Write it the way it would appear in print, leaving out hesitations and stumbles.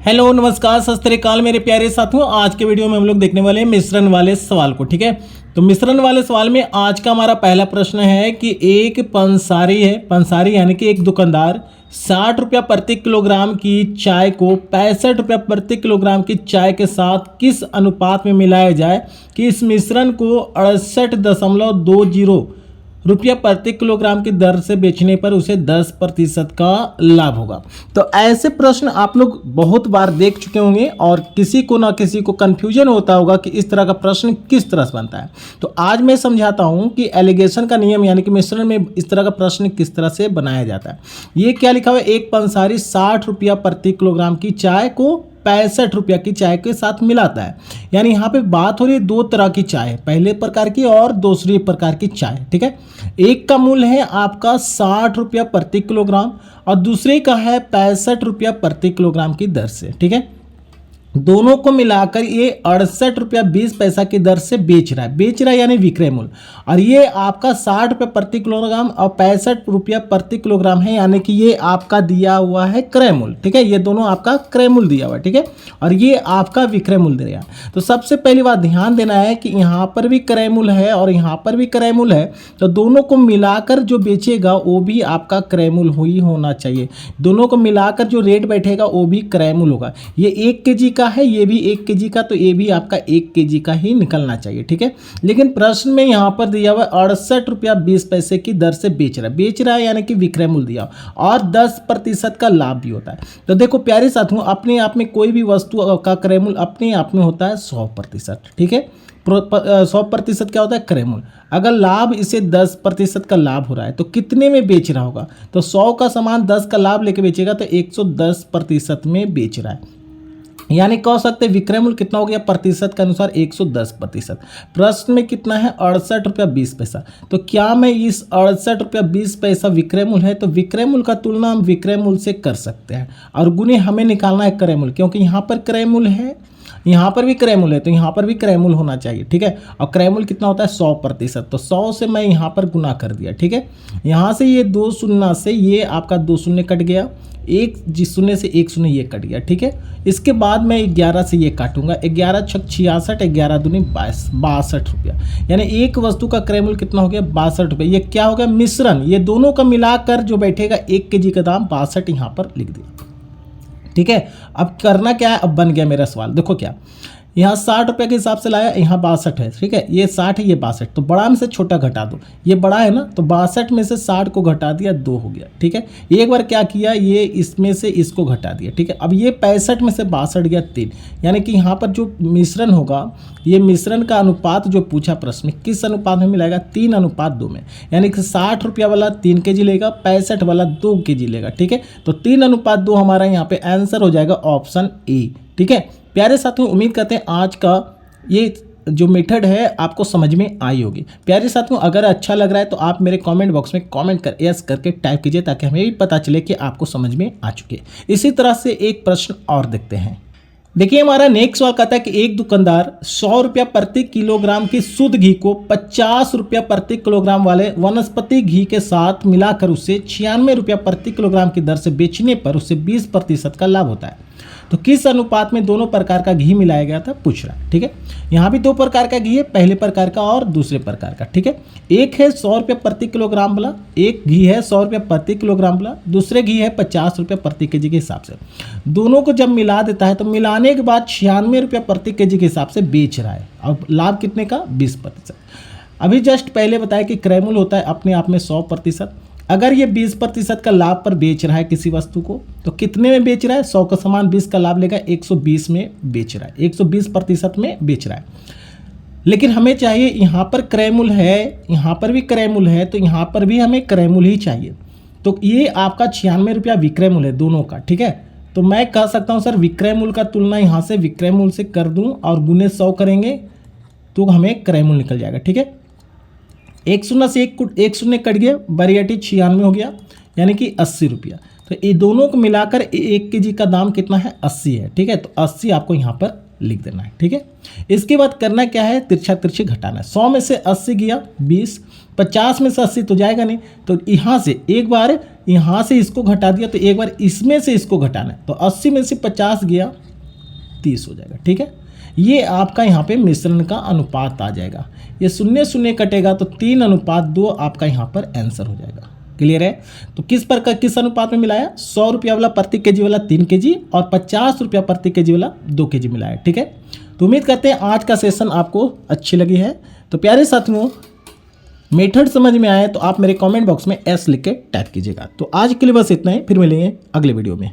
Hello नमस्कार सत श्री अकाल मेरे प्यारे साथियों। आज के वीडियो में हम लोग देखने वाले हैं मिश्रण वाले सवाल को। ठीक है, तो मिश्रण वाले सवाल में आज का हमारा पहला प्रश्न है कि एक पंसारी है, पंसारी यानी कि एक दुकानदार 60 रुपया प्रति किलोग्राम की चाय को 65 रुपया प्रति किलोग्राम की चाय के साथ किस अनुपात में मिलाया जाए कि इस मिश्रण को 68.20 रुपया प्रति किलोग्राम की दर से बेचने पर उसे 10% का लाभ होगा। तो ऐसे प्रश्न आप लोग बहुत बार देख चुके होंगे और किसी को ना किसी को कन्फ्यूजन होता होगा कि इस तरह का प्रश्न किस तरह से बनता है। तो आज मैं समझाता हूं कि एलिगेशन का नियम यानी कि मिश्रण में इस तरह का प्रश्न किस तरह से बनाया जाता है। ये क्या लिखा हुआ है, एक पंसारी 60 रुपया प्रति किलोग्राम की चाय को 65 रुपया की चाय के साथ मिलाता है। यानी यहाँ पे बात हो रही है दो तरह की चाय, पहले प्रकार की और दूसरी प्रकार की चाय। ठीक है, एक का मूल्य है आपका 60 रुपया प्रति किलोग्राम और दूसरे का है 65 रुपया प्रति किलोग्राम की दर से। ठीक है, दोनों को मिलाकर ये 68 रुपया 20 पैसा की दर से बेच रहा है यानी विक्रय मूल्य। और ये आपका 60 रुपया प्रति किलोग्राम और 65 रुपया प्रति किलोग्राम है, यानी कि ये आपका दिया हुआ है क्रय मूल्य। ठीक है, ये दोनों आपका क्रय मूल्य दिया हुआ है। ठीक है, और ये आपका विक्रय मूल्य दिया है। तो सबसे पहली बात ध्यान देना है कि यहाँ पर भी क्रय मूल्य है और यहाँ पर भी क्रय मूल्य है, तो दोनों को मिलाकर जो बेचेगा वो भी आपका क्रय मूल्य ही होना चाहिए। दोनों को मिलाकर जो रेट बैठेगा वो भी क्रय मूल्य होगा। ये 1 केजी का है, ये भी 1 केजी का, तो ये भी आपका 1 केजी का ही निकलना चाहिए। ठीक है, लेकिन प्रश्न में यहाँ पर दिया हुआ 68 रुपया 20 पैसे की दर से बेच रहा है यानी कि विक्रय मूल्य दिया और 10% का लाभ भी होता है। तो देखो प्यारे साथियों, अपने आप में कोई भी वस्तु का क्रय मूल्य अपने आप में होता है 100%। ठीक है, 100% क्या होता है क्रय मूल्य। अगर लाभ इसे 10% का लाभ हो रहा है तो कितने में बेच रहा होगा, तो 100 का सामान 10 का लाभ लेके बेचेगा तो 110% में बेच रहा है। यानी कह सकते हैं विक्रय मूल्य कितना हो गया प्रतिशत के अनुसार 110%। प्रश्न में कितना है 68 रुपया 20 पैसा। तो क्या मैं इस 68 रुपया 20 पैसा विक्रय मूल्य है तो विक्रय मूल्य का तुलना हम विक्रय मूल्य से कर सकते हैं और गुने हमें निकालना है क्रय मूल्य, क्योंकि यहाँ पर क्रय मूल्य है, यहाँ पर भी क्रय मूल्य है, तो यहाँ पर भी क्रय मूल्य होना चाहिए। ठीक है, और क्रय मूल्य कितना होता है 100%, तो 100 से मैं यहाँ पर गुना कर दिया। ठीक है, यहाँ से ये 2 शून्य से ये आपका 2 शून्य कट गया, 1 शून्य से 1 शून्य ये कट गया। ठीक है, इसके बाद मैं 11 से ये काटूंगा, 11 छक 66, 11 दूनी 22, 62 रुपया। यानी एक वस्तु का क्रय मूल्य कितना हो गया 62 रुपया। ये क्या हो गया मिश्रण, ये दोनों का मिलाकर जो बैठेगा 1 केजी का दाम 62 यहाँ पर लिख दिया। ठीक है, अब करना क्या है, अब बन गया मेरा सवाल। देखो क्या, यहाँ 60 रुपये के हिसाब से लाया, यहाँ 62 है। ठीक है, ये 60 है ये 62, तो बड़ा में से छोटा घटा दो, ये बड़ा है ना, तो 62 में से 60 को घटा दिया 2 हो गया। ठीक है, एक बार क्या किया, ये इसमें से इसको घटा दिया। ठीक है, अब ये 65 में से 62 गया 3, यानी कि यहाँ पर जो मिश्रण होगा, ये मिश्रण का अनुपात जो पूछा प्रश्न में किस अनुपात में मिलाएगा 3:2 में, यानी कि 60 रुपया वाला 3 केजी लेगा, 65 वाला 2 केजी लेगा। ठीक है, तो 3:2 हमारा यहाँ पे आंसर हो जाएगा ऑप्शन ए। ठीक है प्यारे साथियों, उम्मीद करते हैं आज का ये जो मेथड है आपको समझ में आई होगी। प्यारे साथियों, अगर अच्छा लग रहा है तो आप मेरे कमेंट बॉक्स में कमेंट कर यस करके टाइप कीजिए ताकि हमें भी पता चले कि आपको समझ में आ चुके। इसी तरह से एक प्रश्न और देखते हैं। देखिए हमारा नेक्स्ट सवाल कहता है कि एक दुकानदार 100 रुपया प्रति किलोग्राम की शुद्ध घी को 50 रुपया प्रति किलोग्राम वाले वनस्पति घी के साथ मिलाकर उसे 96 रुपया प्रति किलोग्राम की दर से बेचने पर उसे 20% का लाभ होता है। तो किस अनुपात में दोनों प्रकार का घी मिलाया गया था पूछ रहा है। ठीक है, यहाँ भी 2 प्रकार का घी है, पहले प्रकार का और दूसरे प्रकार का। ठीक है, एक है 100 रुपया प्रति किलोग्राम वाला, एक घी है 100 रुपया प्रति किलोग्राम वाला, दूसरे घी है 50 रुपया प्रति केजी के हिसाब से। दोनों को जब मिला देता है तो मिलाने के बाद 96 रुपया प्रति केजी के हिसाब से बेच रहा है। अब लाभ कितने का 20%। अभी जस्ट पहले बताया कि क्रय मूल्य होता है अपने आप में 100%। अगर ये 20% का लाभ पर बेच रहा है किसी वस्तु को तो कितने में बेच रहा है, 100 का सामान 20 का लाभ लेगा 120 में बेच रहा है, 120% में बेच रहा है। लेकिन हमें चाहिए यहाँ पर क्रय मूल्य है, यहाँ पर भी क्रय मूल्य है, तो यहाँ पर भी हमें क्रय मूल्य ही चाहिए। तो ये आपका 96 रुपया विक्रय मूल्य है दोनों का। ठीक है, तो मैं कह सकता हूँ सर विक्रय मूल्य का तुलना यहाँ से विक्रय मूल्य से कर दूँ और गुने 100 करेंगे तो हमें क्रय मूल्य निकल जाएगा। ठीक है, 1 शून्य से 1 शून्य कट गया, बरियाटी 96 हो गया, यानी कि 80 रुपया। तो ये दोनों को मिलाकर 1 केजी का दाम कितना है 80 है। ठीक है, तो 80 आपको यहाँ पर लिख देना है। ठीक है, इसके बाद करना क्या है, तिरछा तिरछी घटाना है। 100 में से 80 गया 20, 50 में से 80 तो जाएगा नहीं, तो यहाँ से एक बार यहाँ से इसको घटा दिया, तो एक बार इसमें से इसको घटाना है, तो 80 में से 50 गया 30 हो जाएगा। ठीक है, ये आपका यहाँ पे मिश्रण का अनुपात आ जाएगा। ये 0 0 कटेगा तो 3:2 आपका यहाँ पर आंसर हो जाएगा। क्लियर है? तो किस अनुपात में मिलाया? 100 रुपया वाला प्रति केजी वाला 3 केजी और 50 रुपया प्रति केजी वाला 2 केजी मिलाया। ठीक है, तो उम्मीद करते हैं आज का सेशन आपको अच्छी लगी है। तो प्यारे साथियों, मेथड समझ में आए तो आप मेरे कमेंट बॉक्स में S लिख के टाइप कीजिएगा। तो आज के लिए बस इतना ही, फिर मिलेंगे अगले वीडियो में।